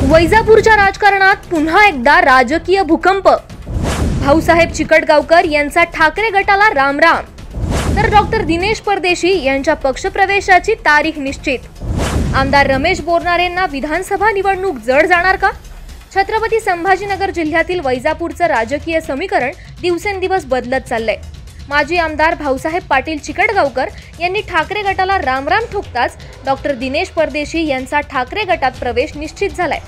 वैजापूरच्या राजकारणात पुन्हा एकदा राजकीय भूकंप। भाऊसाहेब चिकटगावकर यांचा ठाकरे गटाला रामराम, तर डॉक्टर दिनेश परदेशी यांच्या पक्षप्रवेशाची तारीख निश्चित। आमदार रमेश बोरनारेंना विधानसभा निवडणूक जड जाणार का? छत्रपती संभाजीनगर जिल्ह्यातील वैजापूरचं राजकीय समीकरण दिवसेंदिवस बदलत चाललंय। माजी आमदार भाऊसाहेब पाटील चिकटगावकर यांनी ठाकरे गटाला रामराम ठोकताच डॉक्टर दिनेश परदेशी यांचा ठाकरे गटात प्रवेश निश्चित झालाय।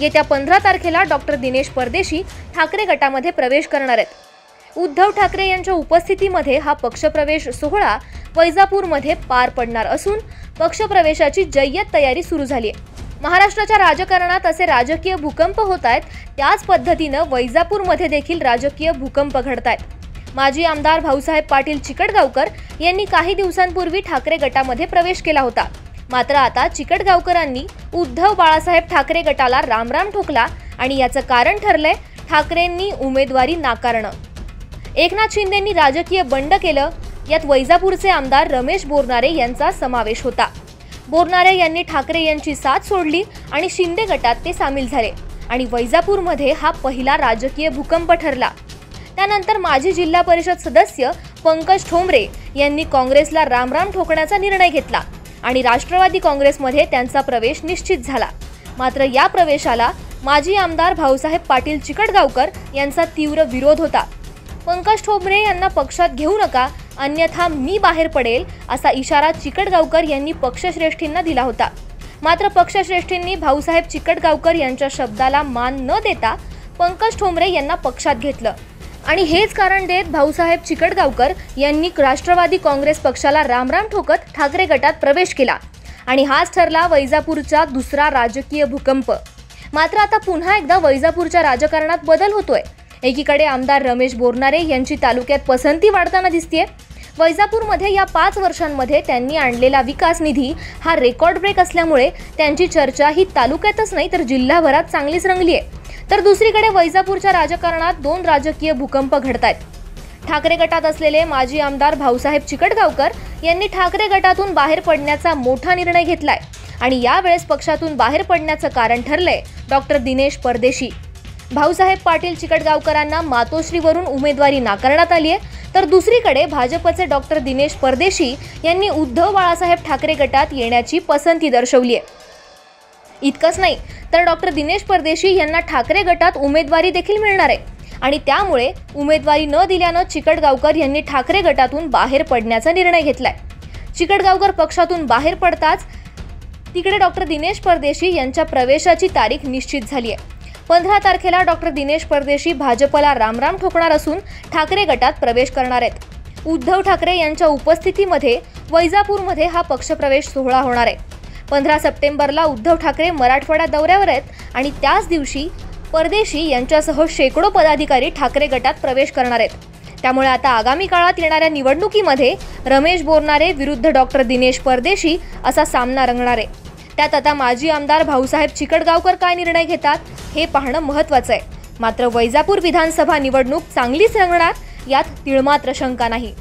येत्या 15 तारखेला डॉक्टर दिनेश परदेशी ठाकरे गटामध्ये प्रवेश करणार आहेत। उद्धव ठाकरे यांच्या उपस्थितीमध्ये हा पक्षप्रवेश सोहळा वैजापूरमध्ये पार पडणार असून पक्षप्रवेशाची जय्यत तयारी सुरू झाली आहे। महाराष्ट्राच्या राजकारणात असे राजकीय भूकंप होत आहेत, त्याच पद्धतीनं वैजापूरमध्ये देखील राजकीय भूकंप घडत आहेत। माजी आमदार भाऊसाहेब पाटील चिकटगावकर यांनी काही दिवसांपूर्वी ठाकरे गटामध्ये प्रवेश केला होता। मात्र आता चिकटगावकरांनी उद्धव बाळासाहेब ठाकरे गटाला रामराम ठोकला आणि याचं कारण ठरलंय ठाकरेंनी उमेदवारी नाकारणं। एकनाथ शिंदेंनी राजकीय बंड केलं, यात वैजापूरचे आमदार रमेश बोरनारे यांचा समावेश होता। बोरनारे यांनी ठाकरे यांची साथ सोडली आणि शिंदे गटात ते सामील झाले आणि वैजापूरमध्ये हा पहिला राजकीय भूकंप ठरला। त्यानंतर माजी जिल्हा परिषद सदस्य पंकज ठोंबरे यांनी काँग्रेसला रामराम ठोकण्याचा निर्णय घेतला आणि राष्ट्रवादी काँग्रेसमध्ये त्यांचा प्रवेश निश्चित झाला। मात्र या प्रवेशाला माजी आमदार भाऊसाहेब पाटील चिकटगावकर यांचा तीव्र विरोध होता। पंकज ठोंबरे यांना पक्षात घेऊ नका, अन्यथा मी बाहेर पडेल असा इशारा चिकटगावकर यांनी पक्षश्रेष्ठींना दिला होता। मात्र पक्षश्रेष्ठींनी भाऊसाहेब चिकटगावकर यांच्या शब्दाला मान न देता पंकज ठोंबरे यांना पक्षात घेतलं आणि हेच कारण देत भाऊसाहेब चिकटगावकर यांनी राष्ट्रवादी काँग्रेस पक्षाला रामराम ठोकत ठाकरे गटात प्रवेश केला आणि हाच ठरला वैजापूरचा दुसरा राजकीय भूकंप। मात्र आता पुन्हा एकदा वैजापूरच्या राजकारणात बदल होतोय। एकीकडे आमदार रमेश बोरनारे यांची तालुक्यात पसंती वाढताना दिसतेय। वैजापूरमध्ये या 5 वर्षांमध्ये त्यांनी आणलेला विकास निधी हा रेकॉर्ड ब्रेक असल्यामुळे त्यांची चर्चा ही तालुक्यातच नाही तर जिल्हाभरात चांगलीच रंगली आहे। तर दुसरीकडे वैजापूरच्या राजकारणात 2 राजकीय भूकंप घडतायत। ठाकरे गटात असलेले माजी आमदार भाऊसाहेब चिकटगावकर यांनी ठाकरे गटातून बाहेर पडण्याचा मोठा निर्णय घेतलाय आणि यावेळेस पक्षातून बाहेर पडण्याचं कारण ठरलंय डॉक्टर दिनेश परदेशी। भाऊसाहेब पाटील चिकटगावकरांना मातोश्रीवरून उमेदवारी नाकारण्यात आली आहे, तर दुसरीकडे भाजपचे डॉक्टर दिनेश परदेशी यांनी उद्धव बाळासाहेब ठाकरे गटात येण्याची पसंती दर्शवली आहे। इतकंच नाही तर डॉक्टर दिनेश परदेशी यांना ठाकरे गटात उमेदवारी देखील मिळणार आहे आणि त्यामुळे उमेदवारी न दिल्यानं चिकटगावकर यांनी ठाकरे गटातून बाहेर पडण्याचा निर्णय घेतलाय। चिकटगावकर पक्षातून बाहेर पडताच तिकडे डॉक्टर दिनेश परदेशी यांच्या प्रवेशाची तारीख निश्चित झाली आहे। 15 तारखेला डॉक्टर दिनेश परदेशी भाजपला रामराम ठोकणार असून ठाकरे गटात प्रवेश करणार आहेत। उद्धव ठाकरे यांच्या उपस्थितीमध्ये वैजापूरमध्ये हा पक्षप्रवेश सोहळा होणार आहे। 15 सप्टेंबरला उद्धव ठाकरे मराठवाडा दौऱ्यावर आहेत आणि त्याच दिवशी परदेशी यांच्यासह शेकडो पदाधिकारी ठाकरे गटात प्रवेश करणार आहेत। त्यामुळे आता आगामी काळात येणाऱ्या निवडणुकीमध्ये रमेश बोरनारे विरुद्ध डॉक्टर दिनेश परदेशी असा सामना रंगणार आहे। त्यात आता माजी आमदार भाऊसाहेब चिकटगावकर काय निर्णय घेतात हे पाहणं महत्त्वाचं आहे। मात्र वैजापूर विधानसभा निवडणूक चांगलीच रंगणार यात तिळमात्र शंका नाही।